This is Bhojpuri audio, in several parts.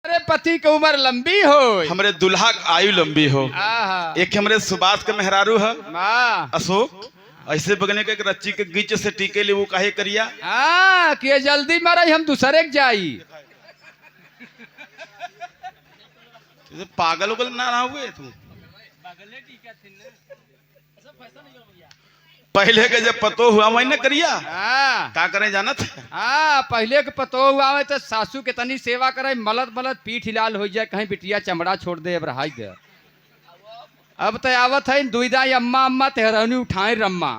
अरे पति की उम्र लंबी हो, हमरे दुल्हा के आयु लंबी हो। एक हमरे सुभाष के मेहरारू है अशोक, ऐसे बगने के एक रच्ची के गीच से टीके ले वो काहे करिया कि जल्दी मरे हम दूसरे के जाई। पागल उगल ना रहा हुए तू। पहले के जब पतो हुआ वही न करिया का करे जानत। पहले के पतो हुआ में तो सासू के तनी सेवा करे, मलत मलत पीठ हिलाल हो जाए, कहीं बिटिया चमड़ा छोड़ दे, अब रहाई दे। अब तो आवत है दुईदा अम्मा अम्मा तेहरनी उठाए रम्मा,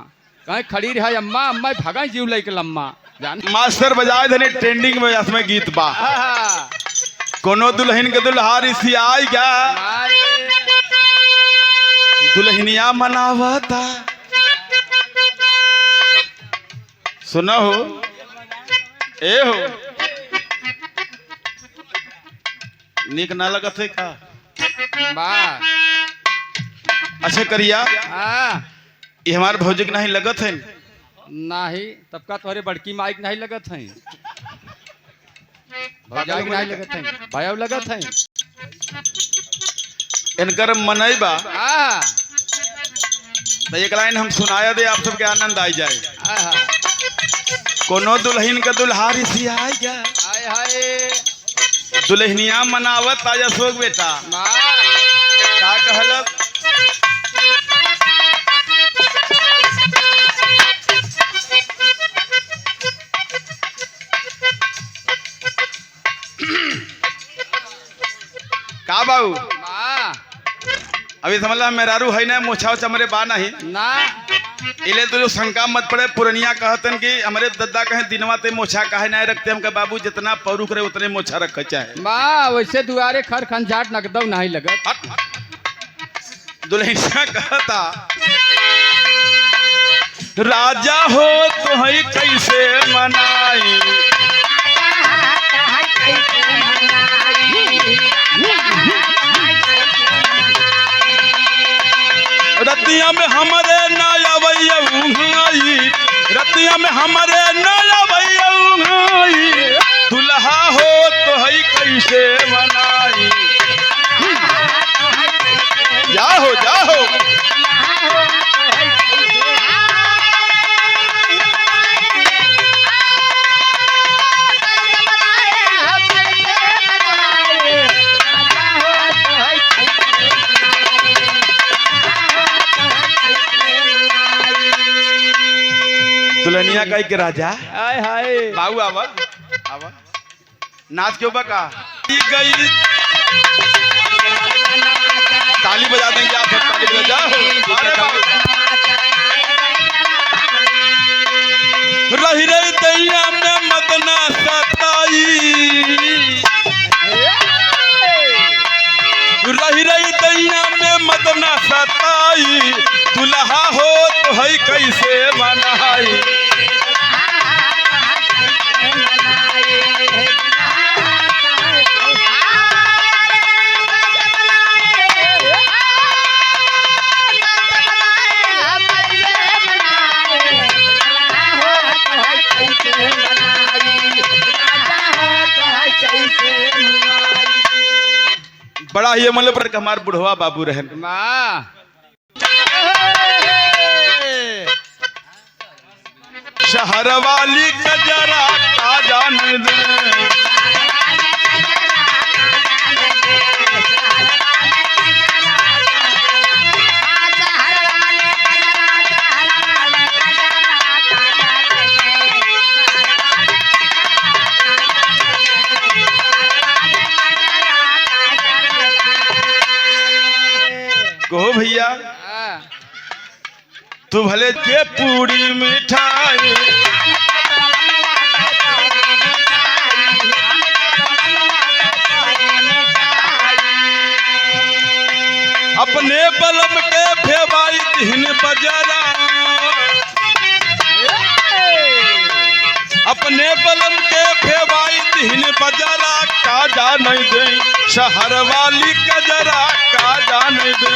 कहीं खड़ी रहा अम्मा अम्मा भगा जीव लेके लम्मा जान। मास्टर बजाए धने ट्रेंडिंग में इसमें गीत बा। कोनो दुल्हन के दुल्हारी सी आई गा, दुल्हनिया मनावता। सुना हो ए हो निक ना लगत है का अच्छा करिया ये हमारे भौजी के नहीं लगत है नहीं, तब का तोहरे बड़की माइक नहीं लगत है, भौजाई के नहीं लगत है, भाई लगत है। इनकर मनई बा तो एक लाइन हम सुनाया दे, आप सबके आनंद आई जाए। कोनो दुल्हन का दुल्हारी सी आई जा, दुल्हनिया मनावत आज अशोक बेटा का कहलक। का बाबू अभी समझ ला मेहरारू है ना, मोछा चमरे बा नहीं ना, इले तो जो शंका मत पड़े। पुरनिया कहतन कि हमारे दद्दा कहे दिनवा ते मोछा काहे नहीं रखते, हमका बाबू जितना पौरू करे उतने मोछा रख चाहे वैसे दुआरे खर खंजाट नकदौ नहीं लगत। दुल्हनिया कहता राजा हो तो है कैसे मनाई, रतिया में हमारे नया भैया, रतिया में हमारे नया भैया, दुल्हा हो तो है कैसे मनाई। जाओ जाओ दुल्हनिया कही के राजा हाय हाय बाबू आवा आवा नाच क्यों बका गई, ताली बजा देंगे आप सब, ताली बजा जाओ। रही रही दैया में मदना सताई, रही रही दैया में मदना सताई, दुल्हा हो तो है कैसे मनाई। बड़ा ही मतलब पर हमारे बुढ़वा बाबू रहन शहर वाली कजरा का जान दे, कहो भैया तू भले के पूरी मिठाई, अपने बलम के फेवाई दिन बजरा, अपने बलम के फेवाई दिन बजरा, का जान दे शहर वाली कजरा, का जान दे।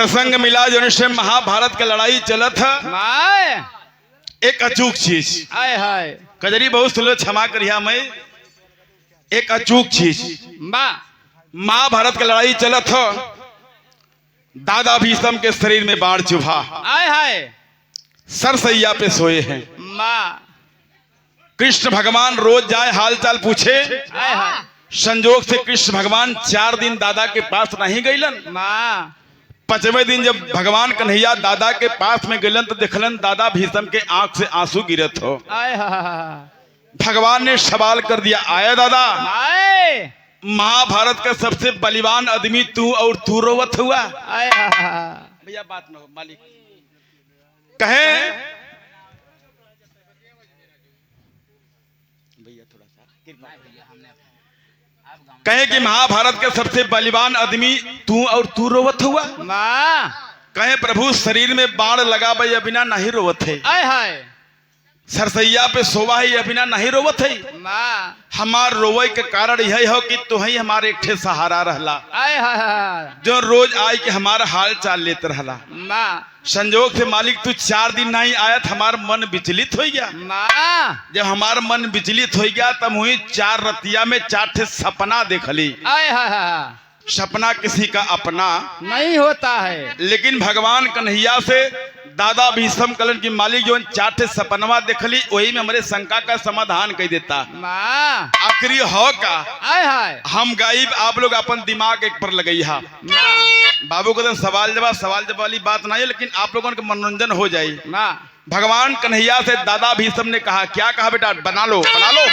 प्रसंग मिला जो से महाभारत के लड़ाई चलत है। माय एक अचूक चीज आय हाय कजरी बहुत सुनो क्षमा करिया मैं एक अचूक चीज माँ महाभारत के लड़ाई चलत हो। दादा भीष्म के शरीर में बाढ़ चुभा आय हाय सरसैया पे सोए हैं। माँ कृष्ण भगवान रोज जाए हाल चाल पूछे। आय हाय संजोग से कृष्ण भगवान 4 दिन दादा के पास नहीं गईलन। माँ 5वें दिन जब भगवान कन्हैया दादा के पास में गईलन तो देखलन दादा भीष्म के आंख से आंसू गिरत हो। आय हाय भगवान ने सवाल कर दिया, आया दादा माय महाभारत का सबसे बलिवान आदमी तू और तू रोवत हुआ। आय हाय भैया बात न हो मालिक कहे भैया थोड़ा सा कहे कि महाभारत के सबसे बलिवान आदमी तू और तू रोवत हुआ। माँ कहे प्रभु शरीर में बाण लगा भैया बिना नहीं रोवत है। आय हाय सरसैया पे सोवा है या बिना नहीं रोवत है। माँ हमार रोवे के कारण यही हो कि तू ही हमारे एक ठे सहारा रहला आय हाय जो रोज आई के हमारा हाल चाल लेते रहला। माँ संजोग से मालिक तू 4 दिन नहीं आयत हमार मन विचलित हो गया। माँ जब हमार मन विचलित हो गया तब हुई 4 रतिया में 4 ठे सपना देखली। आय हाय सपना किसी का अपना नहीं होता है। लेकिन भगवान कन्हैया से दादा भीष्म कलन की मालिक जो 4 ठे सपनवा देखली वही में हमारे शंका का समाधान कह देता। माँ आखिरी हो का आय हाय हम गायब आप लोग अपन दिमाग एक पर लगई हा। माँ बाबू को तो सवाल जवाब वाली बात नहीं है लेकिन आप लोगों का मनोरंजन हो जाए। माँ भगवान कन्हैया से दादा भीष्म ने कहा, क्या कहा बेटा, बना लो बना लो।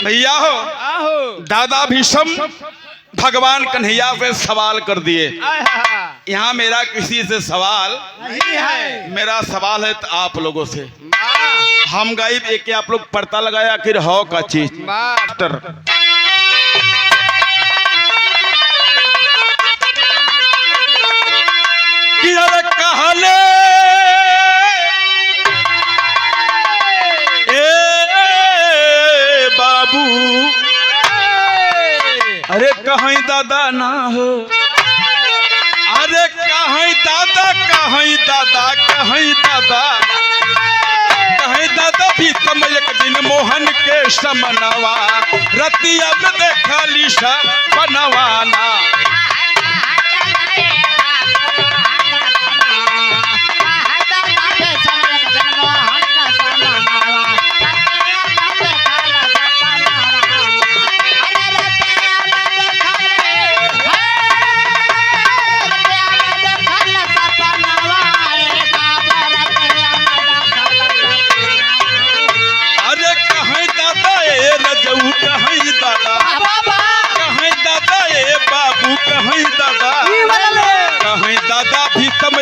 भैया हो आहो दादा भीष्म भगवान कन्हैया से सवाल कर दिए। आय हाय यहाँ मेरा किसी से सवाल नहीं है। मेरा सवाल है तो आप लोगों से। माँ हम गायब एक आप लोग पढ़ता लगाया आखिर हो का चीज। माँ मास्टर कि अरे कहले ए बाबू अरे कहीं दादा ना हो, अरे कहीं दादा कहीं दादा कहीं दादा कहीं दादा भी समय एक दिन मोहन के समनवा रतिया में देखली सब बनवाना।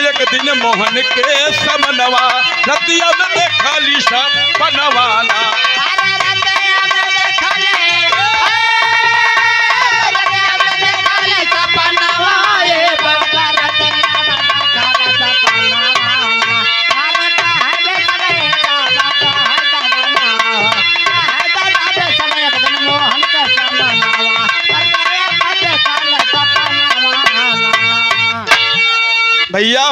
एक दिन मोहन के समनवा रतिया में देखली सब बनवाना। भैया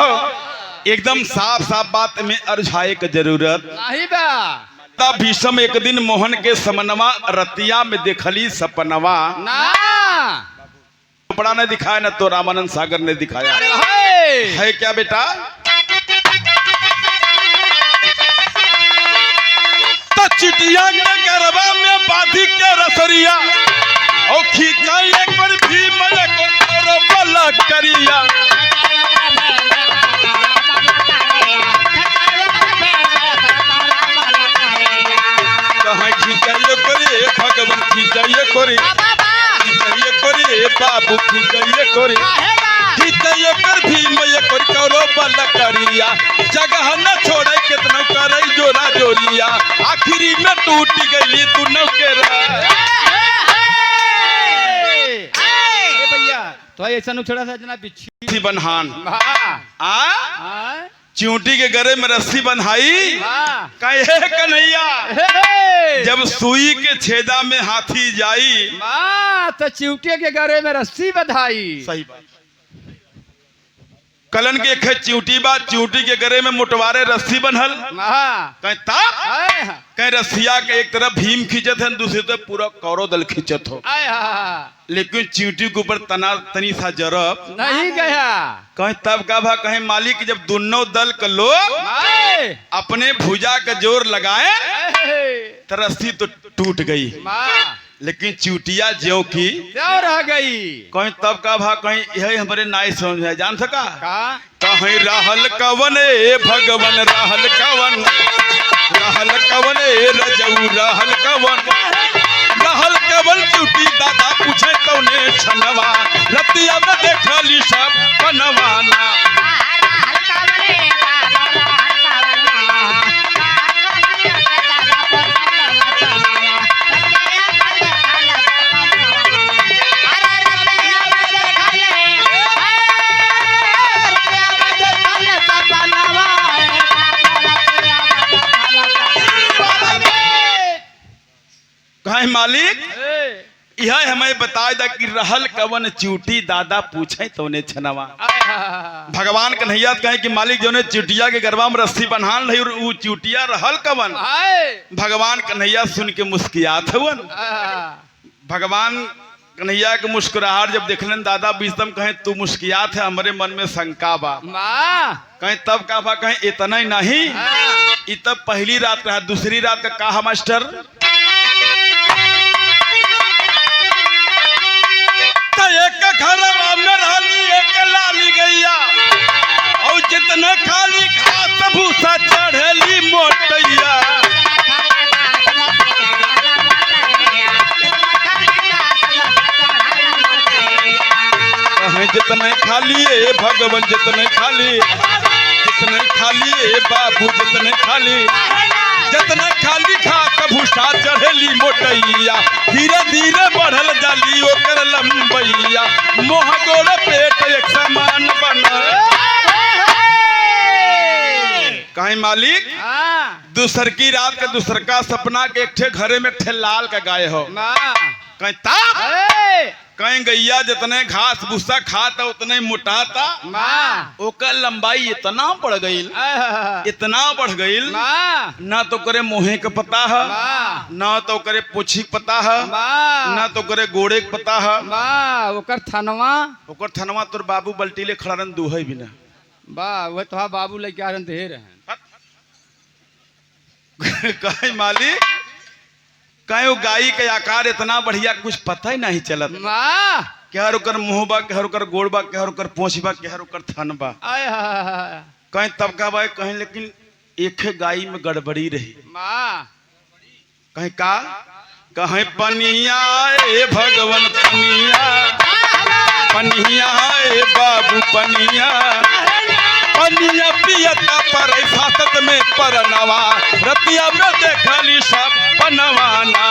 एकदम साफ साफ बात में अरझाए की जरूरत नहीं बा। तब भीष्म एक दिन मोहन के समनवा रतिया में देखली सपनवा ना कपड़ा ने दिखाया ना तो रामानंद सागर ने दिखाया है क्या बेटा। तो चिटिया के गरबा में बाधी के रसरिया और खींचा एक बार भी मजा को बला करिया। खिंचाइए करे भगवान खिंचाइए करे खिंचाइए करे बाबू खिंचाइए करे खिंचाइए कर भी मैं कर करो बल करिया जगह न छोड़े कितना करे जोरा जोरिया आखिरी में टूट गई तू नौकेरा तो ऐसा छोड़ा था जना बिच्छी बनहान हाँ चिंटी के गले में रस्सी बंधाई कहे कन्हैया जब सुई के छेदा में हाथी जाई तो चिंटी के गले में रस्सी बंधाई। सही बात। कलन के एक चिंटी बात चिंटी के गले में मुटवारे रस्सी बंधल कहीं रस्सिया के एक तरफ भीम खींचत है दूसरी तरफ पूरा कौरव दल खींचत हो लेकिन चींटी के ऊपर तना तनी सा जरब नहीं गया कहीं तब का भा कहीं मालिक जब दोनों दल के लोग अपने भुजा का जोर लगाए तो रस्सी तो टूट गई लेकिन चूटिया ज्यों की रह गई। कहीं तब का भा कहीं यही हमारे नाई समझ है जान सका कहीं रहल कवन भगवन रहल कवन रजऊ रहल कवन चूटी दादा पूछे कौने छनवा रतिया में देखली सब पनवाना मालिक यह हमें बताया था कि रहल कवन चूटी दादा पूछे तो ने छनवा भगवान कन्हैया कहे कि मालिक जो ने चूटिया के गरबा में रस्सी बन्हान रही और वो चूटिया रहल कवन भगवान कन्हैया सुन के मुस्कियात हुवन। भगवान कन्हैया के मुस्कुराहट जब देखलन दादा विजडम कहे तू मुस्कियात है हमारे मन में शंका बा कहे तब का बा कहे इतना ही नहीं ये तब पहली रात का दूसरी रात का कहा मास्टर एक घरवा में रहली एक लाली गैया और जितने खाली घास भूसा चढ़ेली मोटैया जितने खाली भगवान जितने खाली बाबू जितने खाली घास भूसा चढ़ेली मोटैया धीरे धीरे बढ़ल जाली ओकर लंबैया मोह गोड़ पेट एक समान बना कहीं मालिक दूसर की रात का दूसर का सपना के एक ठे घरे में ठे लाल का गाय हो कहीं ताप कहीं गैया जितने घास भूसा खाता उतने मोटाता ओकर लंबाई इतना बढ़ गई ना तो करे मुहे के पता है ना तो करे पूछी के पता है ना तो करे गोड़े के पता है ओकर थनवा तोर बाबू बल्टीले खड़ारन दूहे भी ना वो तो बाबू लेके आ रहे हैं कहीं मालिक कहीं वो गाय के आकार इतना बढ़िया कुछ पता ही नहीं चलत क्या रुकर मुँह बा क्या रुकर गोड़ बा क्या रुकर पोछ बा क्या रुकर थन बा कहीं तब का बा कहीं लेकिन एक गाय में गड़बड़ी रही कहीं का कहीं पनिया भगवान पनिया बाबू पनिया पियता पर सातत में परनवा रतिया में देखली सब पनवाना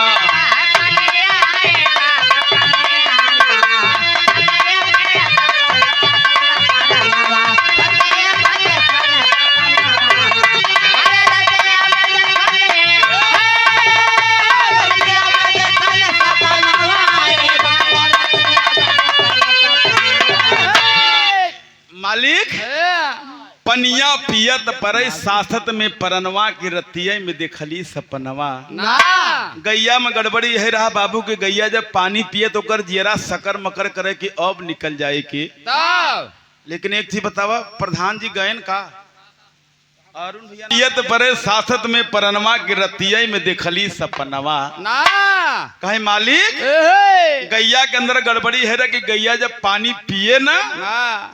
मालिक पनिया पियत परे सासत में परनवा की रतिया में देखली सपनवा गैया में गड़बड़ी है रहा बाबू के गैया जब पानी पिए तो कर जियरा सकर मकर करे कि अब निकल जाए कि लेकिन एक चीज बतावा प्रधान जी गयन का अरुण भैया ये तो बड़े सासत में परनवा की रतिया में देखली सपनवा ना कहे मालिक गैया के अंदर गड़बड़ी है रे कि गैया जब पानी पिए ना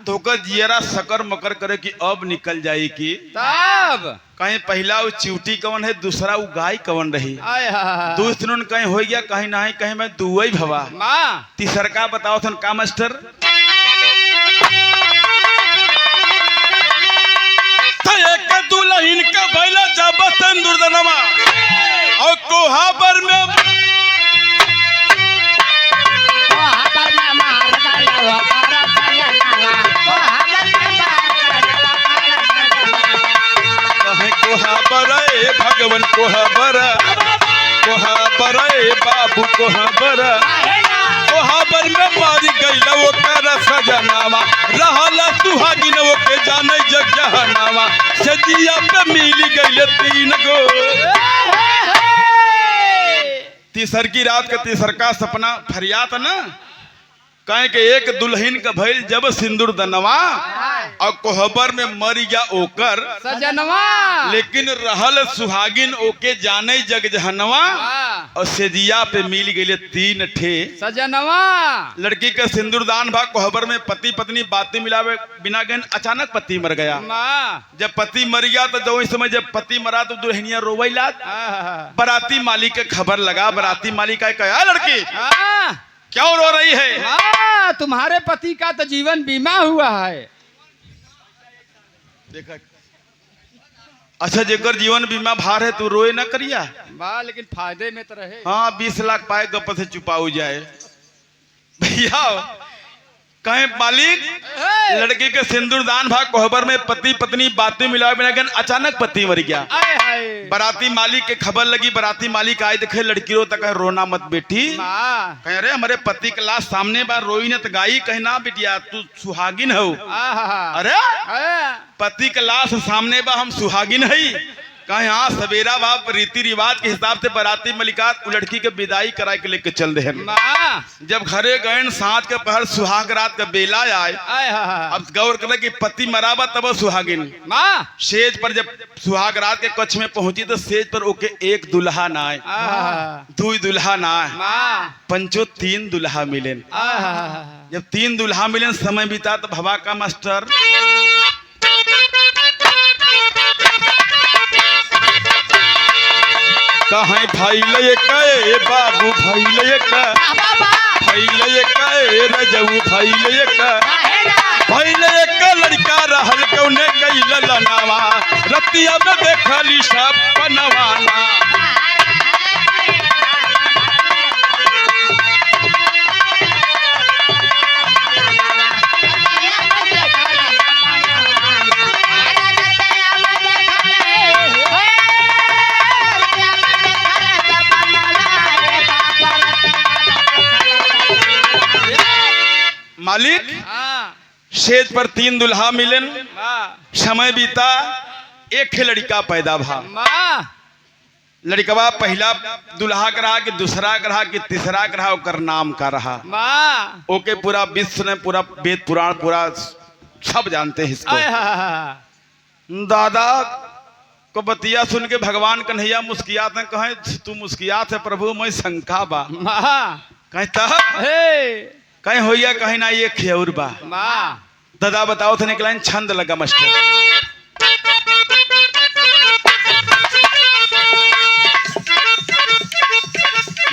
तो ओकर जियरा सकर मकर करे कि अब निकल जाई की तब कहीं पहला वो चिवटी कवन है दूसरा वो गाय कवन रही आय हा दूसरों कहीं हो गया कहीं नहीं कहीं मैं दुई भवा माँ तीसर का बताओ थन का मास्टर एक दुल्हन का भैला जब दुर्दनवा और कोहाबर में कोहाबर भगवान कोहाबर कोहाबर बाबू कोहाबर कोहाबर में मारी गईला वो कर सजनावा रहला सुहागिन वो के जाने जग जहनावा सजिया पे मिली गईले तीन गो तीसर की रात का तीसर का सपना फरियात ना कहे के एक दुल्हन का भइल जब सिंदूर दनवा और कोहबर में मर गया ओकर सजनवा लेकिन रहल सुहागिन ओके जाने जग जहनवा और सेजिया पे मिल गए तीन ठे सजनवा लड़की का सिंदूर दान भाग कोहबर में पति पत्नी बातें मिलावे बिना गए अचानक पति मर गया जब पति मर गया तो जो इस समय जब पति मरा तो दुल्हनिया रोवैला बराती मालिक के खबर लगा बराती मालिक का कहा लड़की क्यों रो रही है तुम्हारे पति का तो जीवन बीमा हुआ है देखा अच्छा जेकर जीवन बीमा भार है तू रोए ना करिया वाह लेकिन फायदे में तो रहे हाँ 20 लाख पाए गप से चुपाऊ जाए भैया कहे मालिक लड़की के सिंदूर दान भाग कोहबर में पति पत्नी बातें मिलाए बिना गन अचानक पति मर गया बराती मालिक के खबर लगी बराती मालिक आए देखे लड़की रो तक रोना मत बेटी कहे अरे हमारे पति के लाश सामने बार रोई न तो गाई कहना बेटिया तू सुहागिन हो अरे पति के लाश सामने बा हम सुहागिन है कहे हाँ सवेरा बाप रीति रिवाज के हिसाब से बराती मलिकात लड़की के विदाई करा के लेके चल दे जब घरे गए सांझ के पहर सुहाग रात का बेला आए अब गौर करे कि पति मराबा तब सुहागिन सेज पर जब सुहाग रात के कच्छ में पहुंची तो सेज पर ओके एक दुल्हा ना आए दुई दुल्हा ना आए पंचो 3 दुल्हा मिले जब 3 दुल्हा मिले समय बीता तो भवा का मास्टर कहीं भाई ले के बाबू भाई ले के भाई ले के रजऊ भाई ले के भाई ले के लड़का रहल कौने गई ललनावा रतिया में देखली सब पनवाना मालिक सेज पर 3 दुल्हा मिलन समय बीता एक लड़का पैदा भा लड़कवा पहला दुल्हा का रहा कि दूसरा का रहा कि तीसरा का रहा ओकर नाम का रहा ओके पूरा विश्व ने पूरा वेद पुराण पूरा सब जानते हैं इसको दादा को बतिया सुन के भगवान कन्हैया मुस्कियात हैं कहे तू मुस्कियात है प्रभु मैं शंका बा कहे तब कहीं होइया कहीं ना ये खेउर बा दादा बताओ थे निकला छंद लगा मास्टर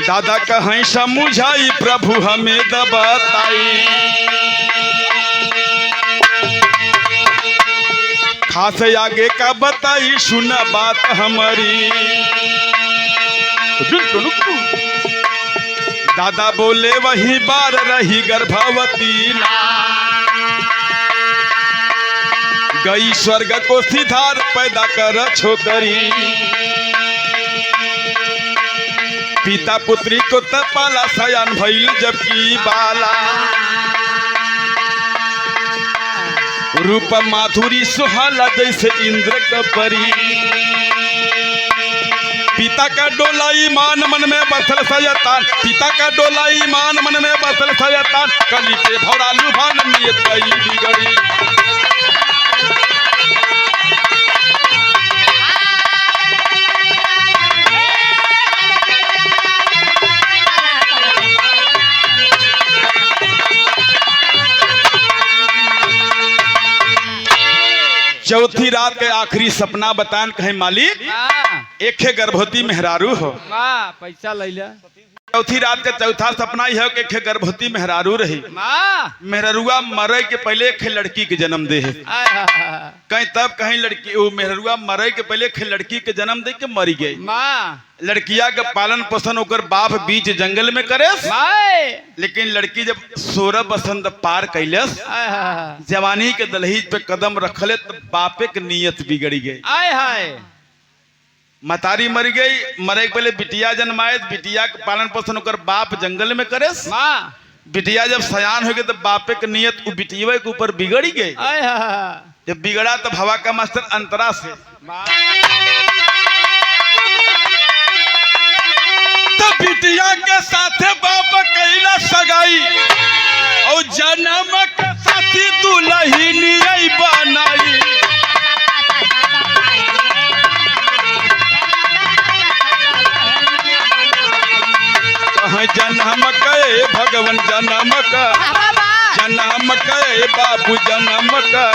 दादा कहीं समझाई प्रभु हमें दबाताई खास आगे का बताई सुना बात हमारी दादा बोले वही बार रही गर्भवती गई स्वर्ग को सिधार पैदा कर छोकरी पिता पुत्री को तपाला सयान भइल जबकि बाला रूप माधुरी सुहाला जैसे इंद्र का परी पिता का डोला ईमान मन में बसल सयतान पिता का डोला ईमान मन में बसल सयतान कली के भौरालू भान नियत गई बिगड़ी चौथी रात के आखिरी सपना बतान कहे मालिक हाँ एक गर्भवती मेहरारू हो। माँ पैसा लैला चौथी रात का चौथा सपना यह कि एक गर्भवती मेहरारू रही। माँ मेहरुआ मरे के पहले एक लड़की के जन्म दे है। कहीं तब कहीं लड़की वो मेहरुआ मरे के पहले एक लड़की के जन्म दे के मरी गई। माँ लड़किया का पालन पोषण होकर बाप बीच जंगल में करे। लेकिन लड़की जब 16 बसंत पार कैलस जवानी के दलहीज पे कदम रखले तो बापे के नीयत बिगड़ी गई। आय हाय मतारी मर गई। मरे के पहले बिटिया जन्माए। बिटिया के पालन पोषण होकर बाप जंगल में करे। माँ बिटिया जब सयान हो गई तो बापे के नीयत बिटिया के ऊपर बिगड़ी गई। जब बिगड़ा तब हवा का मास्टर अंतरा से तो बिटिया के साथे बाप कैला सगाई और जन्म के साथी दुल्हनी बनाई। जन्म के भगवान जन्म का जन्म के बाबू जन्म का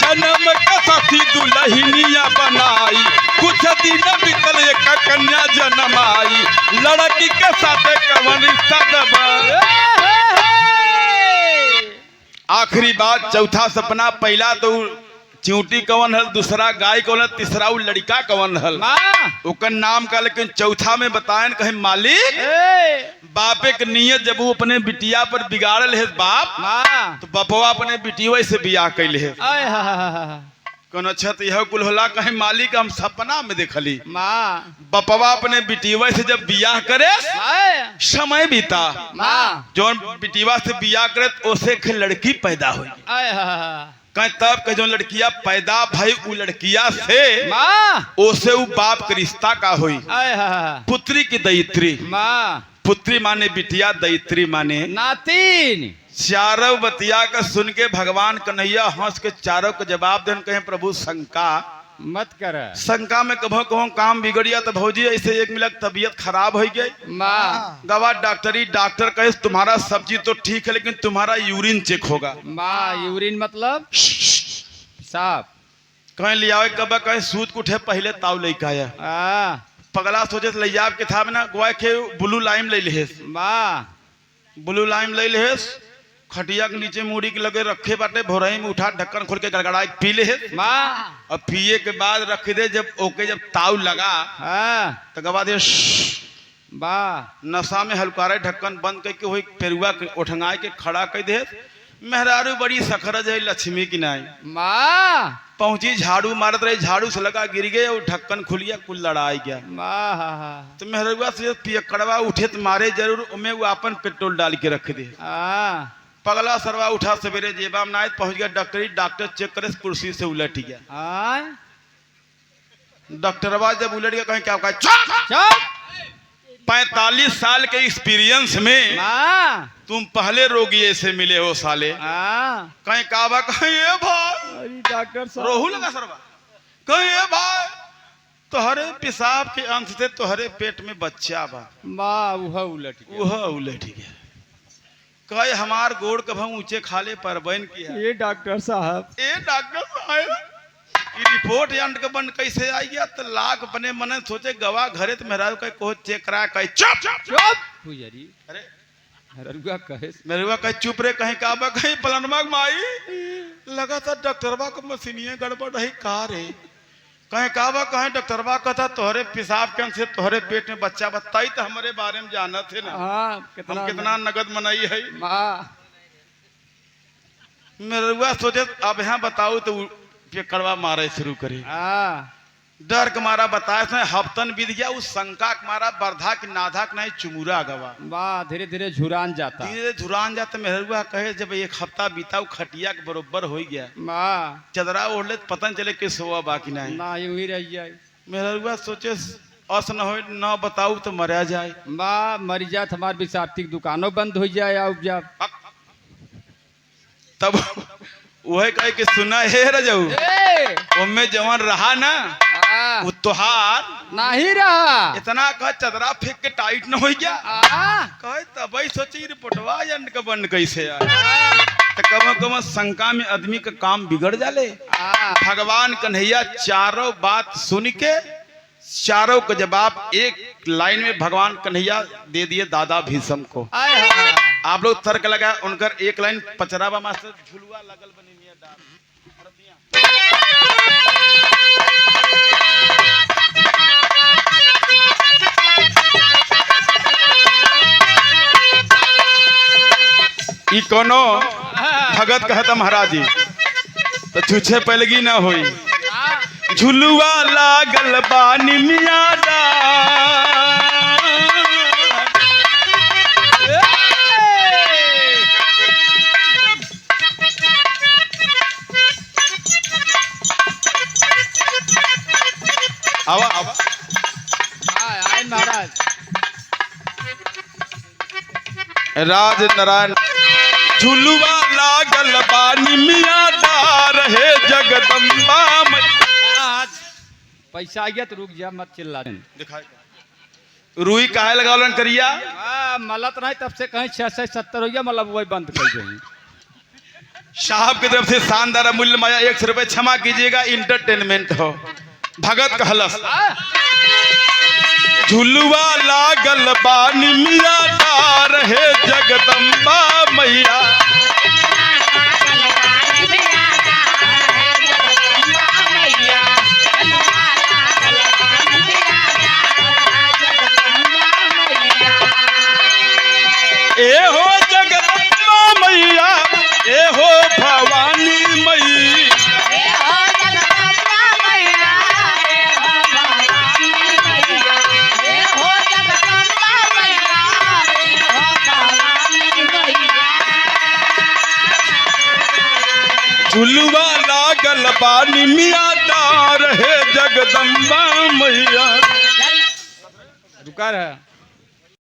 जन्म का साथी दुल्हनिया बनाई। कुछ दिन बीतल एक कन्या जन्म आई। लड़की के साथ कवन रिश्ता दबा। आखिरी बात चौथा सपना पहला तो चिंटी कवन हल दूसरा गाय कवन हल तीसरा वो लड़का कवन हल ओकर नाम का। लेकिन चौथा में बताएं कहे मालिक बापे के नियत जब वो अपने बिटिया पर बिगाड़ल है बाप तो बपवा अपने बिटिया से बियाह कैले है। कोनो छत यह कुल होला कहे मालिक हम सपना में देखली बपवा अपने बिटिया से जब बियाह करे समय बीता जो बिटिया से बियाह करे ओसे एक लड़की पैदा हुई। कहीं तब कहीं जो लड़किया पैदा भाई वो लड़किया से ओसे वो बाप के रिश्ता का हुई। पुत्री की दैत्री पुत्री माने बिटिया दैत्री माने नातिन। चारों बतिया का सुन के भगवान कन्हैया हंस के चारों को जवाब देन कहे प्रभु शंका मत कर। शंका में कभो कभो काम बिगड़िया तो भौजी ऐसे एक मिलक तबीयत खराब हो गई। गवा डॉक्टरी डॉक्टर कहे तुम्हारा सब चीज तो ठीक है लेकिन तुम्हारा यूरिन चेक होगा। यूरिन मतलब साफ कहीं लिया कब कहीं सूद उठे पहले ताव लेके आया पगला सोचे लिया के था ना गोवा के ब्लू लाइम ले ले ब्लू लाइम ले ले खटिया के नीचे मुड़ी के लगे रखे बाटे भोरही में उठा ढक्कन खोल के गड़गड़ा पी ले और पिए के बाद रख दे। जब ओके जब ताव लगा तो गवा दे नशा में हल्कारे ढक्कन बंद करके वही पेरुआ के उठंगाए के खड़ा कर दे। मेहरारू बड़ी सखरज है लक्ष्मी की नाई पहुंची झाड़ू मारत रही झाड़ू से लगा गिर गए और ढक्कन खुलिया कुल लड़ाई गया। तो मेहरुआ से पियकड़वा उठे तो मारे जरूर उमें वो अपन पेट्रोल डाल के रख दे। पगला सरवा उठा सवेरे जेबा में आए पहुंच गया डॉक्टरी डॉक्टर चेक करे कुर्सी से उलट गया। डॉक्टरवा जब उलट गया कहीं क्या कहा 45 साल के एक्सपीरियंस में तुम पहले रोगी ऐसे मिले हो साले। कहीं काबा कहीं ये भाई डॉक्टर रोहू लगा सरवा कहीं ये भाई तोहरे पेशाब के अंश से तोहरे पेट में बच्चा बा उलट गया। कहे हमार गोड़ कभ ऊंचे खाले पर बन किया। ये डॉक्टर साहब रिपोर्ट अंड के बन कैसे आई गया तो लाख बने मन सोचे गवा घरे तो मेहरा को चेक करा कहे चुप अरे मेरुआ कहे चुप रे कहीं काबा कहीं पलनवा माई लगा था डॉक्टरवा को मशीनिया गड़बड़ रही का रे कहीं काबा कहीं डॉक्टरवा कहता तोहरे पेशाब के से तोहरे पेट में बच्चा बताई तो हमारे बारे में जाना थे ना हम कितना नगद मनाई है। मेरुआ सोचे अब यहाँ बताऊ तो कड़वा मारे शुरू करे। डर के मारा बताया हफ्तन बीत गया उस शंका के मारा बर्धा की नाधा के नहीं चुमुरा गवा धीरे धीरे झुरान जाता मेहरुआ कहे जब एक हफ्ता बीता खटिया के बरोबर हो गया चदरा ओढ़ले पता चले कि सोआ बाकी नहीं यूं ही रह जाए। मेहरुआ सोचे अस न हो न बताऊ तो मरा जाए मर जात हमार विषाक्तिक दुकानों बंद हो जाए। तब वह कहे कि सुना है रजऊ उनमें जवान रहा ना वो तोहार नहीं रहा इतना कह चदरा फेंक के टाइट न हो गया कहे तब सोची रिपोर्टवा अंड का बंद कैसे आया। तो कम कम शंका में आदमी का काम बिगड़ जाले। भगवान कन्हैया चारों बात सुन के चारों का जवाब एक लाइन में भगवान कन्हैया दे दिए दादा भीष्म को। आप लोग तर्क लगा उनकर एक लाइन पचरावा मास्टर झुलुआ लगल बनी मियां डाल। ई कोनो भगत कहता महाराज जी तो छुछे पलगी ना होई। झुलुआ लागल बानी मियां आवा आवा आए महाराज राज नारायण। झुलुआ लागल बानी मियां डार है जगदम्बा पैसा आ गया तो रुक जा मत चिल्ला। रुई काहे लगावलन करिया मलत नहीं तब से कहीं 670 हो गया मतलब वही बंद कर देंगे। साहब की तरफ से शानदार मूल्य माया 100 रुपए क्षमा कीजिएगा इंटरटेनमेंट हो। भगत कहलस झुलुआ लागल बानी मियां डार है जगदम्बा मैया। ए हो जगदम्बा मैया ए हो भवानी मैया। झुलुआ लागल बानी मियां डार है जगदम्बा मैया। रुका रहा